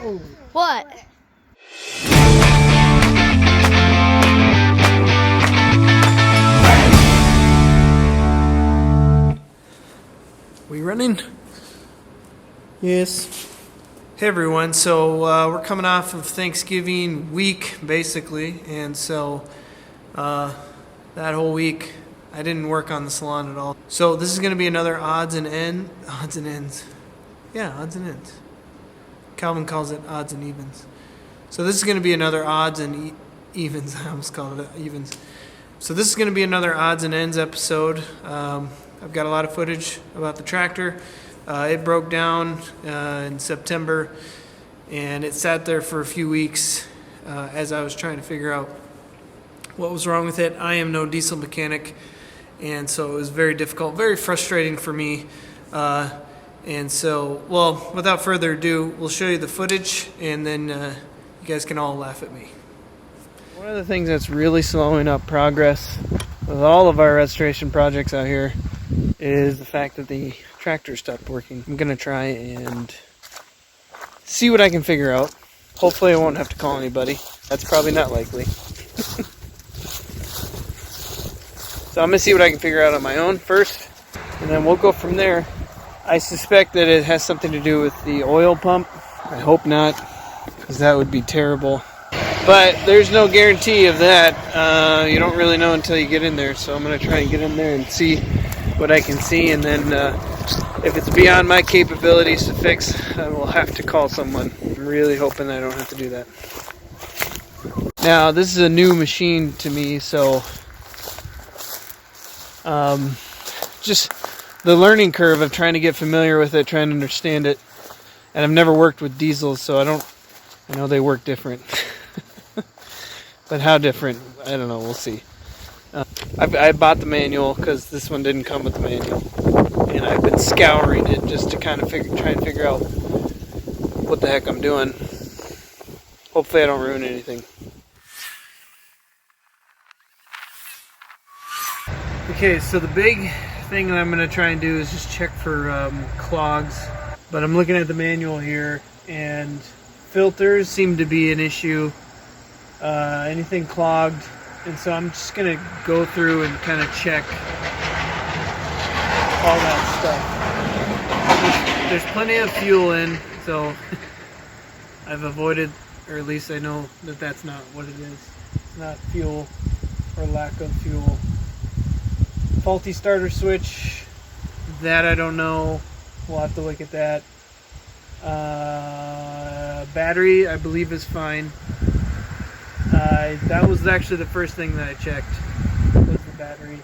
What? We running? Yes. Hey everyone, so we're coming off of Thanksgiving week basically, and so that whole week I didn't work on the salon at all. So this is going to be another odds and ends. Yeah, odds and ends. Calvin calls it odds and evens. So this is going to be another odds and evens. I almost called it evens. So this is going to be another odds and ends episode. I've got a lot of footage about the tractor. It broke down in September, and it sat there for a few weeks as I was trying to figure out what was wrong with it. I am no diesel mechanic, and so it was very difficult, very frustrating for me. And so, well, without further ado, we'll show you the footage, and then you guys can all laugh at me. One of the things that's really slowing up progress with all of our restoration projects out here is the fact that the tractor stopped working. I'm going to try and see what I can figure out. Hopefully I won't have to call anybody. That's probably not likely. So I'm going to see what I can figure out on my own first, and then we'll go from there. I suspect that it has something to do with the oil pump. I hope not, because that would be terrible. But there's no guarantee of that. You don't really know until you get in there, so I'm going to try and get in there and see what I can see, and then if it's beyond my capabilities to fix, I will have to call someone. I'm really hoping I don't have to do that. Now, this is a new machine to me, so just the learning curve of trying to get familiar with it, trying to understand it. And I've never worked with diesels, so I know they work different. But how different, I don't know, we'll see. I bought the manual because this one didn't come with the manual, and I've been scouring it just to kind of try and figure out what the heck I'm doing. Hopefully I don't ruin anything. Okay, so the big thing that I'm going to try and do is just check for clogs, but I'm looking at the manual here, and filters seem to be an issue, anything clogged. And so I'm just going to go through and kind of check all that stuff. There's plenty of fuel in, so I've avoided, or at least I know that that's not what it is. It's not fuel or lack of fuel. Faulty starter switch, that I don't know. We'll have to look at that. Battery, I believe, is fine. That was actually the first thing that I checked, was the battery.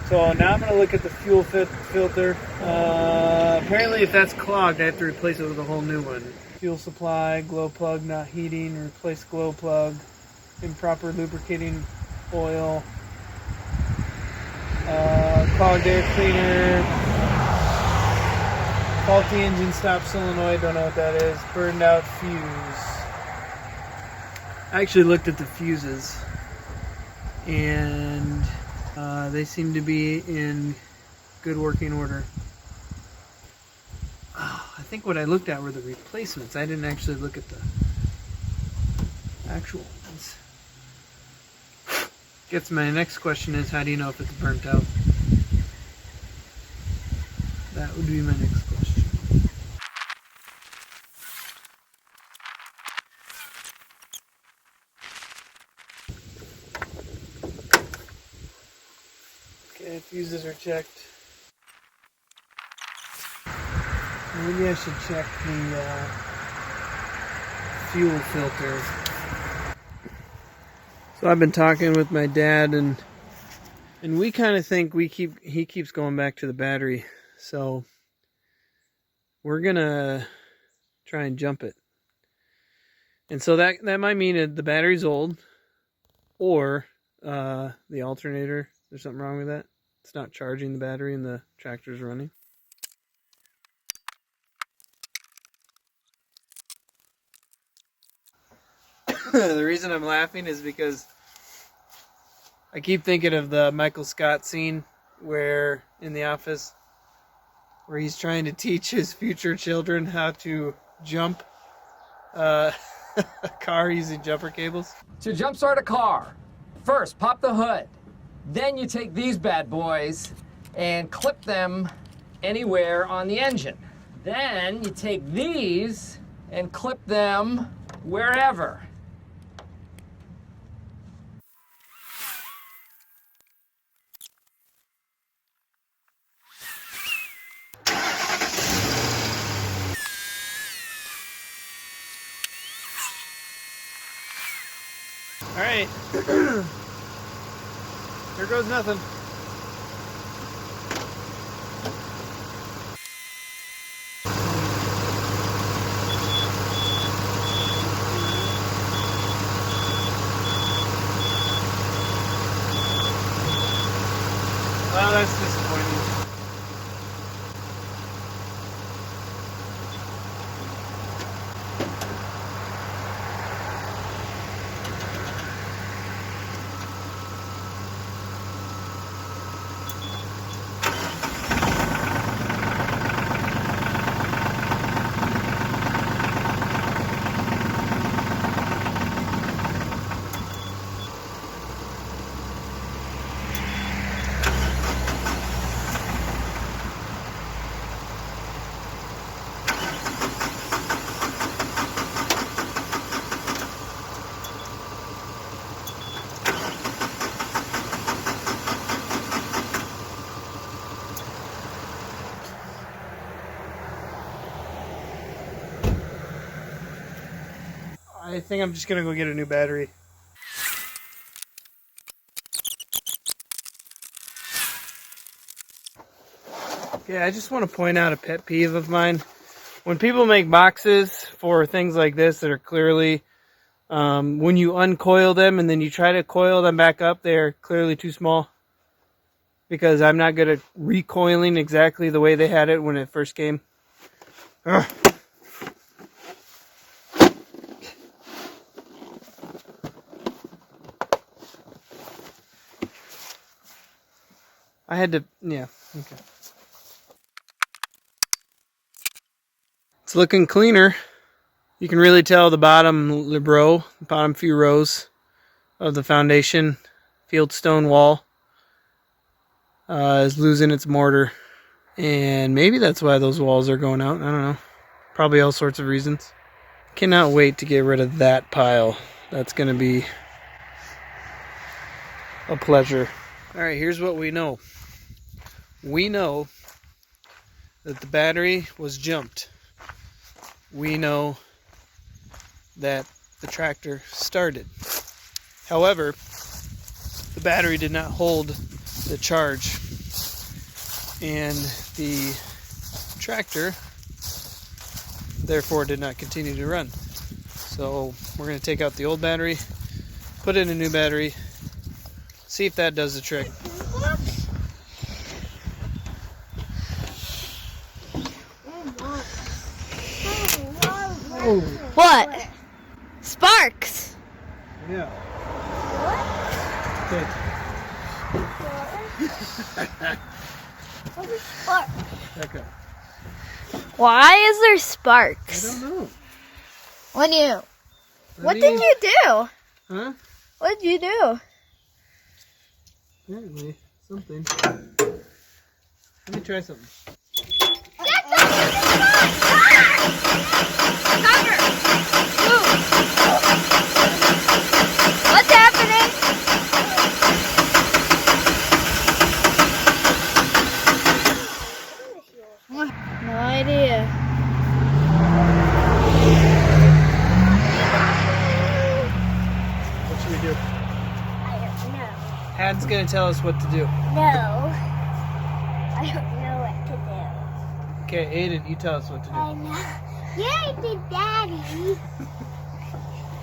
So now I'm going to look at the fuel filter. Apparently if that's clogged, I have to replace it with a whole new one. Fuel supply, glow plug not heating, replace glow plug, improper lubricating oil, clogged air cleaner, faulty engine stop solenoid, don't know what that is, burned out fuse. I actually looked at the fuses, and they seem to be in good working order. Oh, I think what I looked at were the replacements. I didn't actually look at the actual ones. Gets my next question is, how do you know if it's burnt out? That would be my next question. Okay, fuses are checked. Maybe I should check the fuel filter. So I've been talking with my dad, and we kind of think he keeps going back to the battery. So we're gonna try and jump it. And so that might mean that the battery's old, or the alternator. There's something wrong with that. It's not charging the battery and the tractor's running. The reason I'm laughing is because I keep thinking of the Michael Scott scene where in The Office, where he's trying to teach his future children how to jump a car using jumper cables? To jumpstart a car, first pop the hood. Then you take these bad boys and clip them anywhere on the engine. Then you take these and clip them wherever. All right. Here goes nothing. Well, that's disappointing. I think I'm just gonna go get a new battery. Yeah, I just want to point out a pet peeve of mine. When people make boxes for things like this that are clearly, when you uncoil them and then you try to coil them back up, they're clearly too small. Because I'm not good at recoiling exactly the way they had it when it first came. Ugh. I had to, yeah, okay. It's looking cleaner. You can really tell the bottom few rows of the foundation fieldstone wall is losing its mortar. And maybe that's why those walls are going out. I don't know. Probably all sorts of reasons. Cannot wait to get rid of that pile. That's going to be a pleasure. All right, here's what we know. We know that the battery was jumped. We know that the tractor started. However, the battery did not hold the charge, and the tractor therefore did not continue to run. So we're going to take out the old battery, put in a new battery, see if that does the trick. What? Sparks! Yeah. What is sparks? Okay. Why is there I sparks? don't know. What did you do? Huh? What did you do? Apparently, something. Let me try something. What's happening? No idea. What should we do? I don't know. Had's gonna tell us what to do. No. I don't know what to do. Okay, Aiden, you tell us what to do. I know. Yeah, it's Daddy.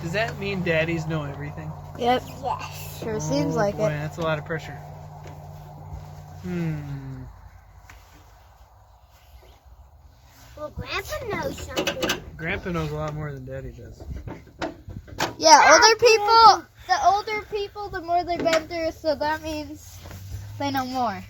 Does that mean daddies know everything? Yep. Yes. Sure seems like boy, it. that's a lot of pressure. Well, Grandpa knows something. Grandpa knows a lot more than Daddy does. Yeah, the older people, the more they've been through, so that means they know more.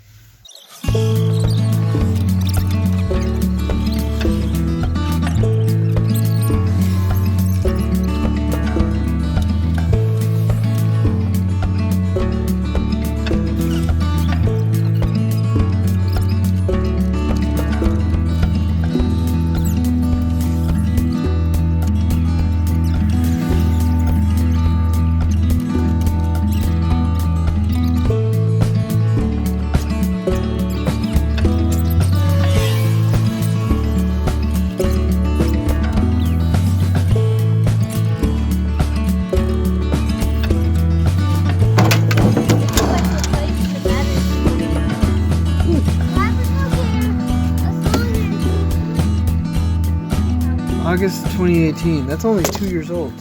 August 2018. That's only 2 years old.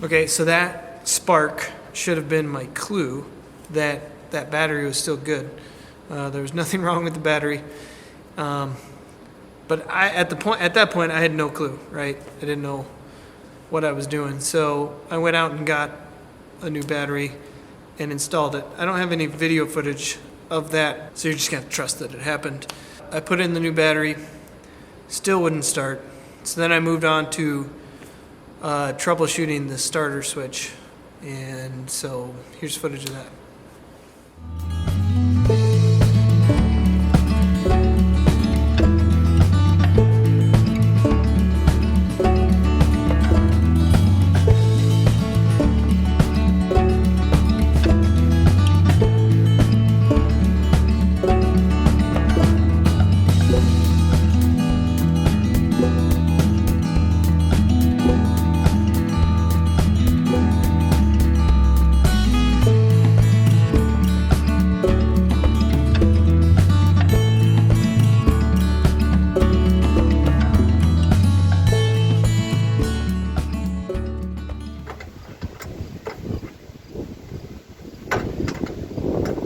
Okay, so that spark should have been my clue that that battery was still good. There was nothing wrong with the battery. But at that point, I had no clue, right? I didn't know what I was doing. So I went out and got a new battery and installed it. I don't have any video footage of that, so you're just gonna have to trust that it happened. I put in the new battery, still wouldn't start. So then I moved on to troubleshooting the starter switch. And so here's footage of that.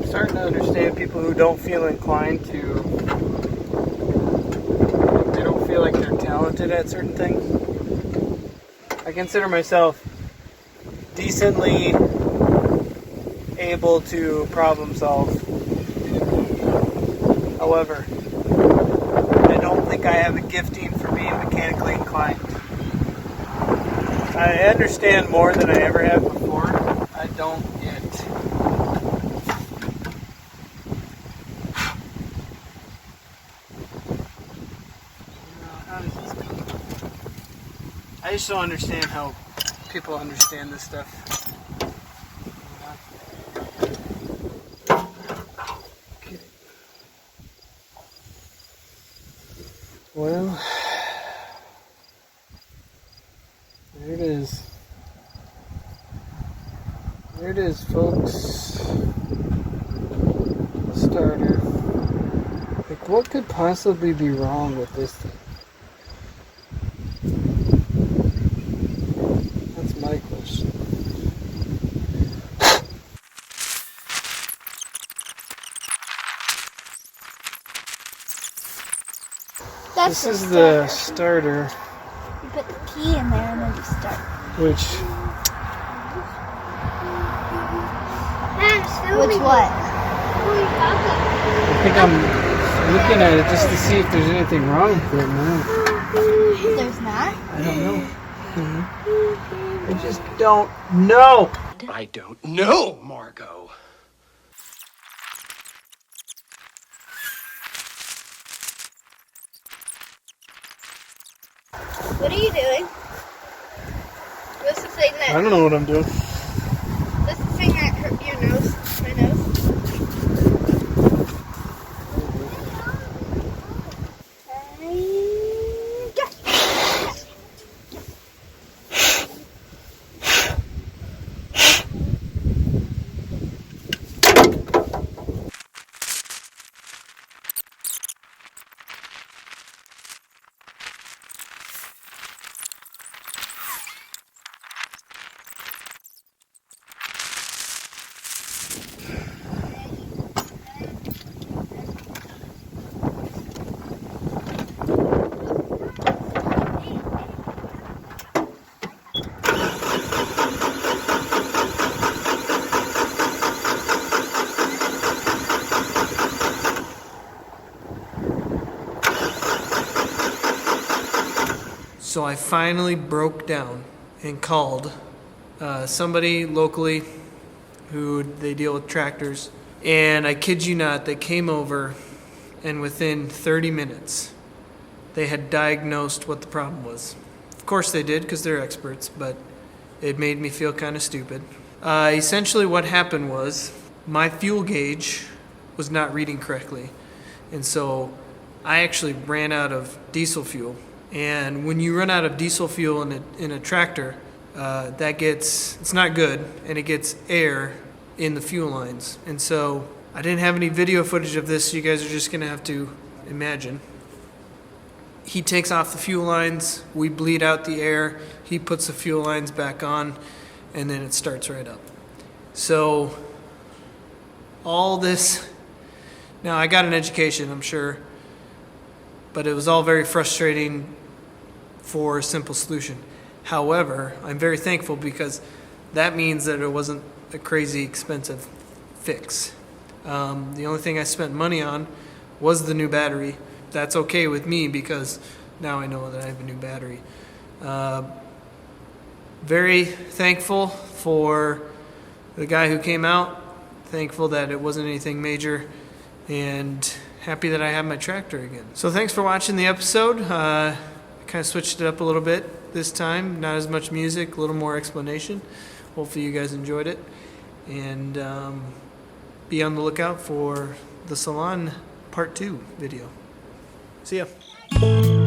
Starting to understand people who don't feel inclined to, they don't feel like they're talented at certain things. I consider myself decently able to problem solve. However, I don't think I have a gifting for being mechanically inclined. I understand more than I ever have before. I don't yet. I just don't understand how people understand this stuff. Well, there it is. There it is, folks. The starter. Like, what could possibly be wrong with this thing? My question. This is the starter. You put the key in there and then you start. Which what? I think I'm looking at it just to see if there's anything wrong with it now. There's not? I don't know. I just don't know. I don't know, Margot. What are you doing? What's the thing that? I don't know what I'm doing. What's the thing that hurt your nose? My nose? So I finally broke down and called somebody locally who they deal with tractors. And I kid you not, they came over and within 30 minutes they had diagnosed what the problem was. Of course they did because they're experts, but it made me feel kind of stupid. Essentially what happened was my fuel gauge was not reading correctly. And so I actually ran out of diesel fuel. And when you run out of diesel fuel in a tractor, it's not good, and it gets air in the fuel lines. And so I didn't have any video footage of this, so you guys are just gonna have to imagine. He takes off the fuel lines, we bleed out the air, he puts the fuel lines back on, and then it starts right up. So all this, now I got an education, I'm sure, but it was all very frustrating for a simple solution. However, I'm very thankful because that means that it wasn't a crazy expensive fix. The only thing I spent money on was the new battery. That's okay with me because now I know that I have a new battery. Very thankful for the guy who came out. Thankful that it wasn't anything major, and happy that I have my tractor again. So thanks for watching the episode. I kind of switched it up a little bit this time. Not as much music, a little more explanation. Hopefully you guys enjoyed it. And be on the lookout for the salon part 2 video. See ya.